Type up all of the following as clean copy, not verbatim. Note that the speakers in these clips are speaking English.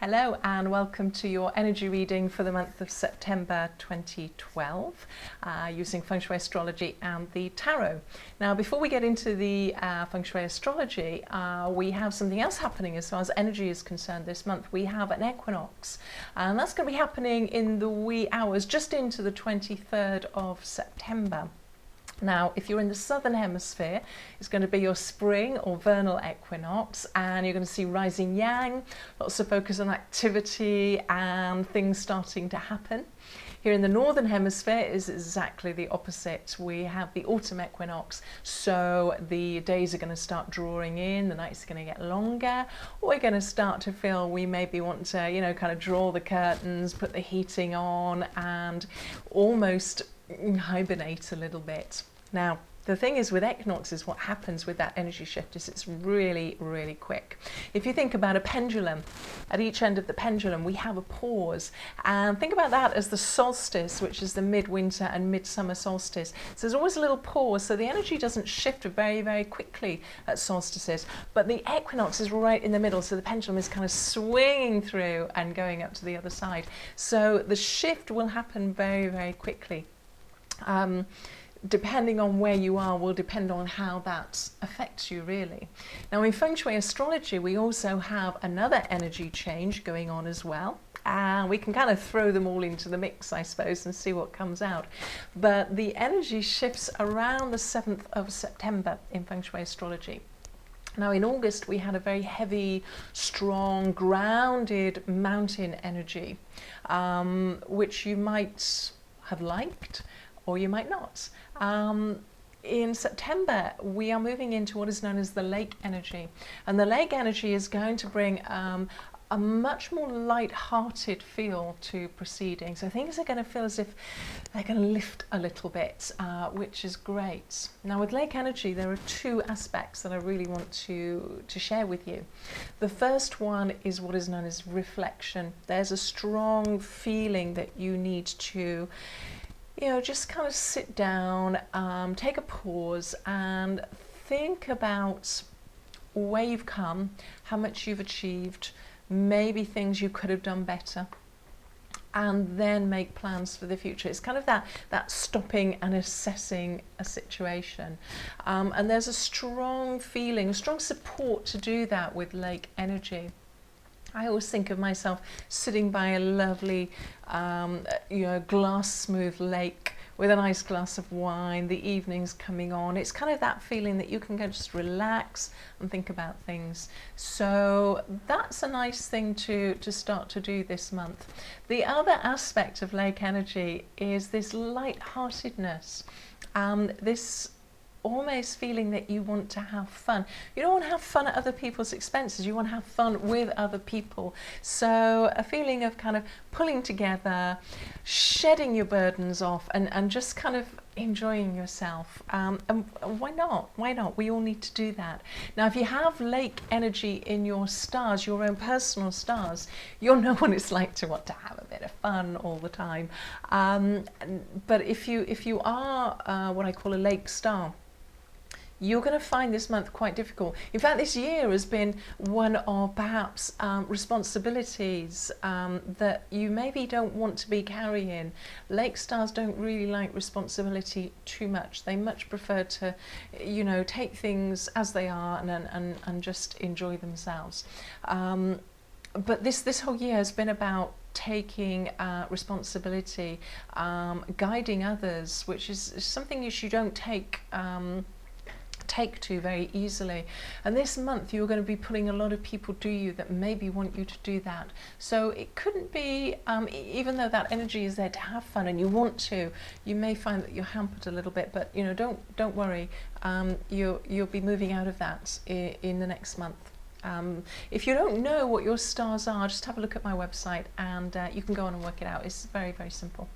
Hello and welcome to your energy reading for the month of September 2012 using Feng Shui Astrology and the Tarot. Now before we get into the Feng Shui Astrology, we have something else happening as far as energy is concerned this month. We have an equinox and that's going to be happening in the wee hours just into the 23rd of September. Now, if you're in the southern hemisphere, it's going to be your spring or vernal equinox, and you're going to see rising yang, lots of focus on activity and things starting to happen. Here in the northern hemisphere is exactly the opposite. We have the autumn equinox, so the days are going to start drawing in, the nights are going to get longer. We're going to start to feel we maybe want to, kind of draw the curtains, put the heating on, and almost hibernate a little bit. Now, the thing is with equinoxes, what happens with that energy shift is it's really, really quick. If you think about a pendulum, at each end of the pendulum we have a pause, and think about that as the solstice, which is the midwinter and midsummer solstice. So there's always a little pause, so the energy doesn't shift very, very quickly at solstices, but the equinox is right in the middle, so the pendulum is kind of swinging through and going up to the other side. So the shift will happen very, very quickly. Depending on where you are will depend on how that affects you, really. Now in Feng Shui Astrology we also have another energy change going on as well, and we can kind of throw them all into the mix, I suppose, and see what comes out. But the energy shifts around the 7th of September in Feng Shui Astrology. Now in August we had a very heavy, strong, grounded mountain energy, which you might have liked or you might not. In September, we are moving into what is known as the lake energy. And the lake energy is going to bring a much more light-hearted feel to proceedings. So things are going to feel as if they're going to lift a little bit, which is great. Now with lake energy, there are two aspects that I really want to share with you. The first one is what is known as reflection. There's a strong feeling that you need to just kind of sit down, take a pause and think about where you've come, how much you've achieved, maybe things you could have done better, and then make plans for the future. It's kind of that stopping and assessing a situation. And there's a strong feeling, a strong support to do that with lake energy. I always think of myself sitting by a lovely, glass smooth lake with a nice glass of wine, the evening's coming on. It's kind of that feeling that you can go just relax and think about things. So that's a nice thing to start to do this month. The other aspect of lake energy is this light-heartedness, this almost feeling that you want to have fun. You don't want to have fun at other people's expenses, you want to have fun with other people. So a feeling of kind of pulling together, shedding your burdens off, and just kind of enjoying yourself. And why not? Why not? We all need to do that. Now if you have lake energy in your stars, your own personal stars, you'll know what it's like to want to have a bit of fun all the time. But if you are what I call a lake star, you're going to find this month quite difficult. In fact, this year has been one of perhaps responsibilities that you maybe don't want to be carrying. Lake stars don't really like responsibility too much. They much prefer to, take things as they are and just enjoy themselves. But this whole year has been about taking responsibility, guiding others, which is something you don't take to very easily. And this month you're going to be putting a lot of people to you that maybe want you to do that. So it couldn't be, even though that energy is there to have fun and you want to, you may find that you're hampered a little bit, but don't worry, you'll be moving out of that in the next month. If you don't know what your stars are, just have a look at my website and you can go on and work it out. It's very, very simple.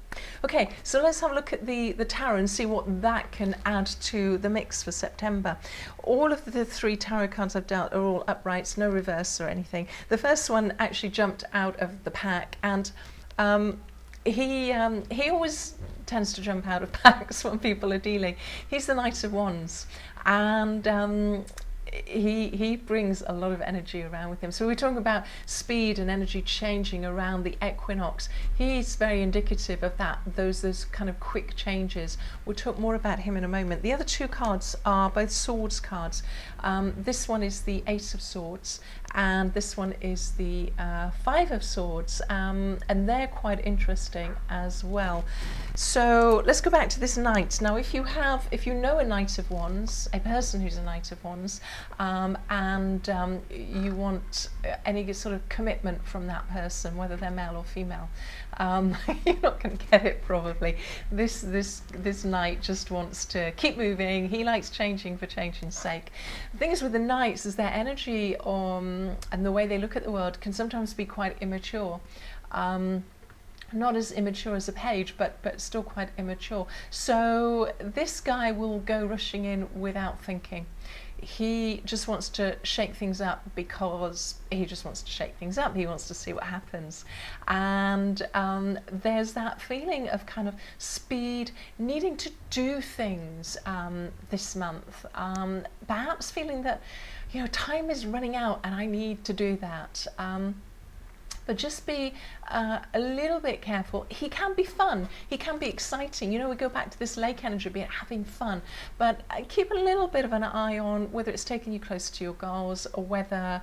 Okay, so let's have a look at the tarot and see what that can add to the mix for September. All of the three tarot cards I've dealt are all uprights, no reverse or anything. The first one actually jumped out of the pack, and he always tends to jump out of packs when people are dealing. He's the Knight of Wands, and he brings a lot of energy around with him. So we're talking about speed and energy changing around the equinox. He's very indicative of that, those kind of quick changes. We'll talk more about him in a moment. The other two cards are both swords cards. This one is the Ace of Swords, and this one is the Five of Swords, and they're quite interesting as well. So let's go back to this Knight. Now, if you know a Knight of Wands, a person who's a Knight of Wands, and you want any sort of commitment from that person, whether they're male or female, you're not going to get it probably. This Knight just wants to keep moving. He likes changing for changing's sake. The thing is with the Knights is their energy and the way they look at the world can sometimes be quite immature. Not as immature as a page, but still quite immature. So this guy will go rushing in without thinking. He just wants to shake things up because he just wants to shake things up. He wants to see what happens. And there's that feeling of kind of speed, needing to do things this month. Perhaps feeling that, time is running out and I need to do that. But just be a little bit careful. He can be fun. He can be exciting. We go back to this lake energy, be having fun. But keep a little bit of an eye on whether it's taking you closer to your goals or whether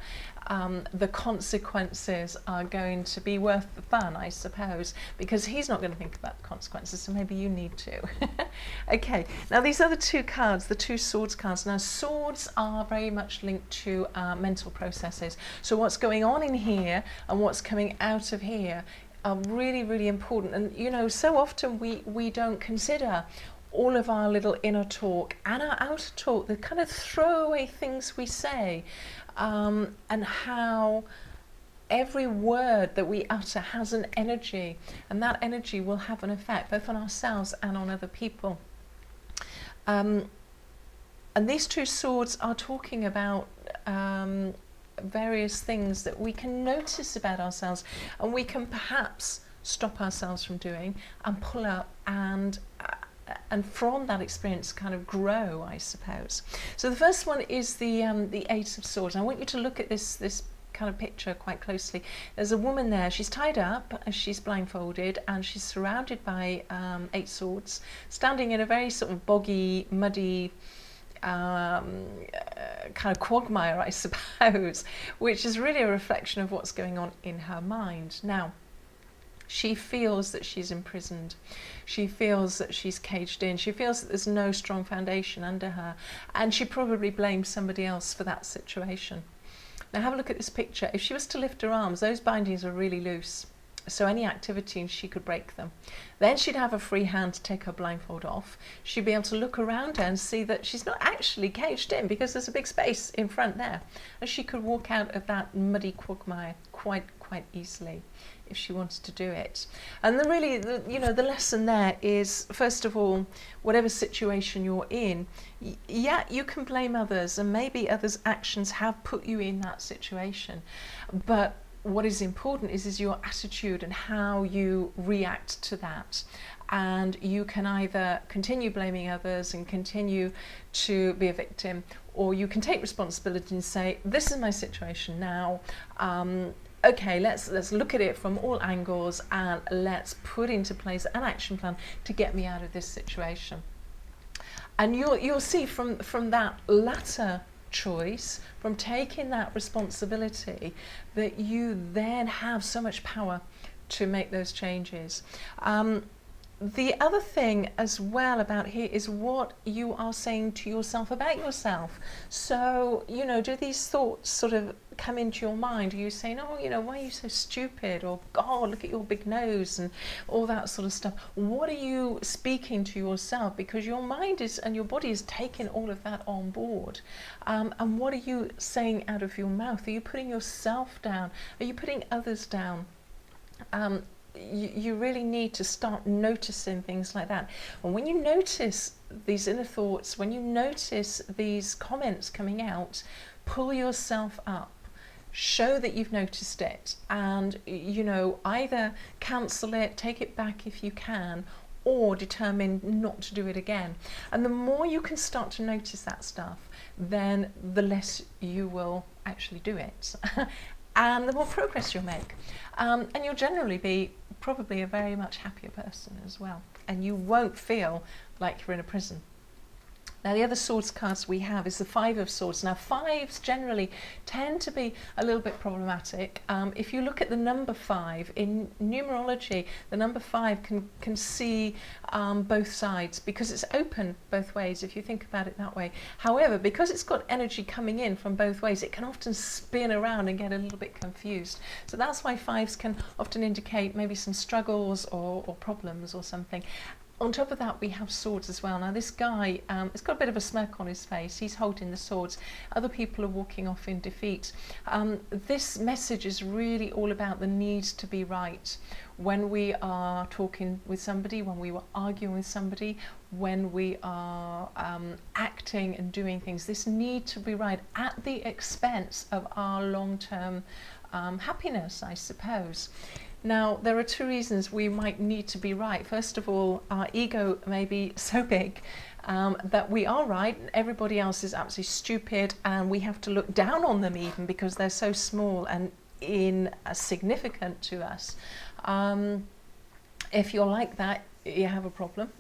the consequences are going to be worth the fun, I suppose, because he's not going to think about the consequences, so maybe you need to. Okay, now these other two cards, the two swords cards. Now, swords are very much linked to mental processes. So what's going on in here and what's coming out of here are really, really important. And, so often we don't consider all of our little inner talk and our outer talk, the kind of throwaway things we say, and how every word that we utter has an energy, and that energy will have an effect both on ourselves and on other people. And these two swords are talking about various things that we can notice about ourselves, and we can perhaps stop ourselves from doing and pull up and from that experience kind of grow, I suppose. So the first one is the Ace of Swords. I want you to look at this kind of picture quite closely. There's a woman there. She's tied up, she's blindfolded, and she's surrounded by 8 swords, standing in a very sort of boggy, muddy, kind of quagmire, I suppose, which is really a reflection of what's going on in her mind. Now, she feels that she's imprisoned. She feels that she's caged in. She feels that there's no strong foundation under her. And she probably blames somebody else for that situation. Now have a look at this picture. If she was to lift her arms, those bindings are really loose. So any activity and she could break them. Then she'd have a free hand to take her blindfold off. She'd be able to look around her and see that she's not actually caged in because there's a big space in front there. And she could walk out of that muddy quagmire quite easily if she wanted to do it. And the lesson there is, first of all, whatever situation you're in, yeah, you can blame others, and maybe others' actions have put you in that situation. But what is important is your attitude and how you react to that. And you can either continue blaming others and continue to be a victim, or you can take responsibility and say, this is my situation now. Okay, let's look at it from all angles and let's put into place an action plan to get me out of this situation. And you'll see from that latter choice, from taking that responsibility, that you then have so much power to make those changes. The other thing as well about here is what you are saying to yourself about yourself. So, do these thoughts sort of come into your mind? Are you saying, oh, why are you so stupid? Or, God, look at your big nose and all that sort of stuff. What are you speaking to yourself? Because your mind and your body is taking all of that on board. And what are you saying out of your mouth? Are you putting yourself down? Are you putting others down? You really need to start noticing things like that. And when you notice these inner thoughts, when you notice these comments coming out, pull yourself up. Show that you've noticed it, and either cancel it, take it back if you can, or determined not to do it again. And the more you can start to notice that stuff, then the less you will actually do it. And the more progress you'll make. And you'll generally be probably a very much happier person as well. And you won't feel like you're in a prison. Now, the other swords cards we have is the Five of Swords. Now, fives generally tend to be a little bit problematic. If you look at the number 5, in numerology, the number 5 can see both sides because it's open both ways, if you think about it that way. However, because it's got energy coming in from both ways, it can often spin around and get a little bit confused. So that's why fives can often indicate maybe some struggles or problems or something. On top of that, we have swords as well. Now, this guy has got a bit of a smirk on his face. He's holding the swords. Other people are walking off in defeat. This message is really all about the need to be right. When we are talking with somebody, when we were arguing with somebody, when we are acting and doing things, this need to be right at the expense of our long-term happiness, I suppose. Now, there are 2 reasons we might need to be right. First of all, our ego may be so big that we are right, everybody else is absolutely stupid, and we have to look down on them even because they're so small and insignificant to us. If you're like that, you have a problem.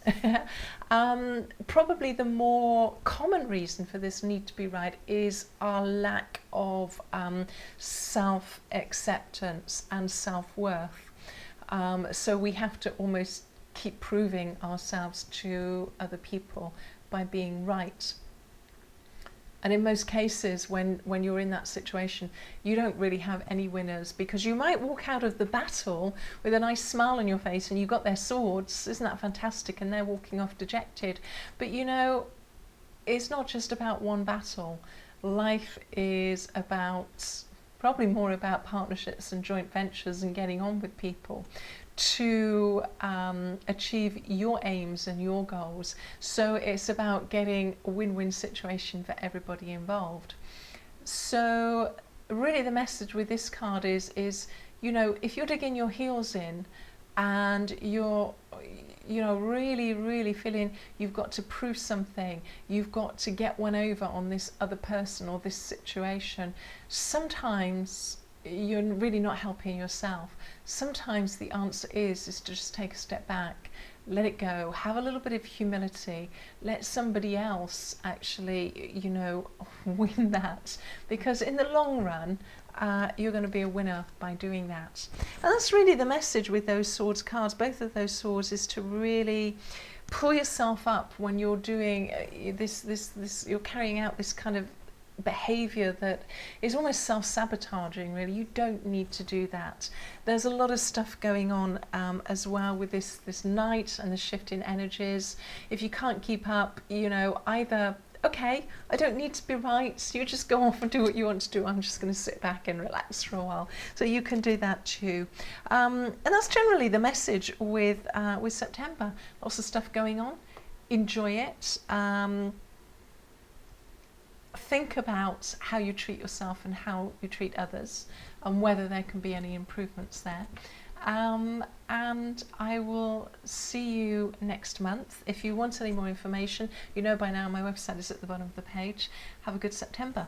Probably the more common reason for this need to be right is our lack of self-acceptance and self-worth. So we have to almost keep proving ourselves to other people by being right. And in most cases, when you're in that situation, you don't really have any winners, because you might walk out of the battle with a nice smile on your face and you've got their swords. Isn't that fantastic? And they're walking off dejected. But you know, it's not just about one battle. Life is probably more about partnerships and joint ventures and getting on with people to achieve your aims and your goals. So it's about getting a win-win situation for everybody involved. So really the message with this card is, you know, if you're digging your heels in and you're, you know, really feeling you've got to prove something, you've got to get one over on this other person or this situation, sometimes you're really not helping yourself. Sometimes the answer is to just take a step back, let it go, have a little bit of humility, let somebody else actually, you know, win that, because in the long run you're going to be a winner by doing that. And that's really the message with those swords cards. Both of those swords is to really pull yourself up when you're doing this you're carrying out this kind of behavior that is almost self-sabotaging. Really, you don't need to do that. There's a lot of stuff going on as well with this night and the shift in energies. If you can't keep up, you know, either okay, I don't need to be right, so you just go off and do what you want to do, I'm just going to sit back and relax for a while. So you can do that too. And that's generally the message with September. Lots of stuff going on. Enjoy it. Think about how you treat yourself and how you treat others, and whether there can be any improvements there. And I will see you next month. If you want any more information, you know by now my website is at the bottom of the page. Have a good September.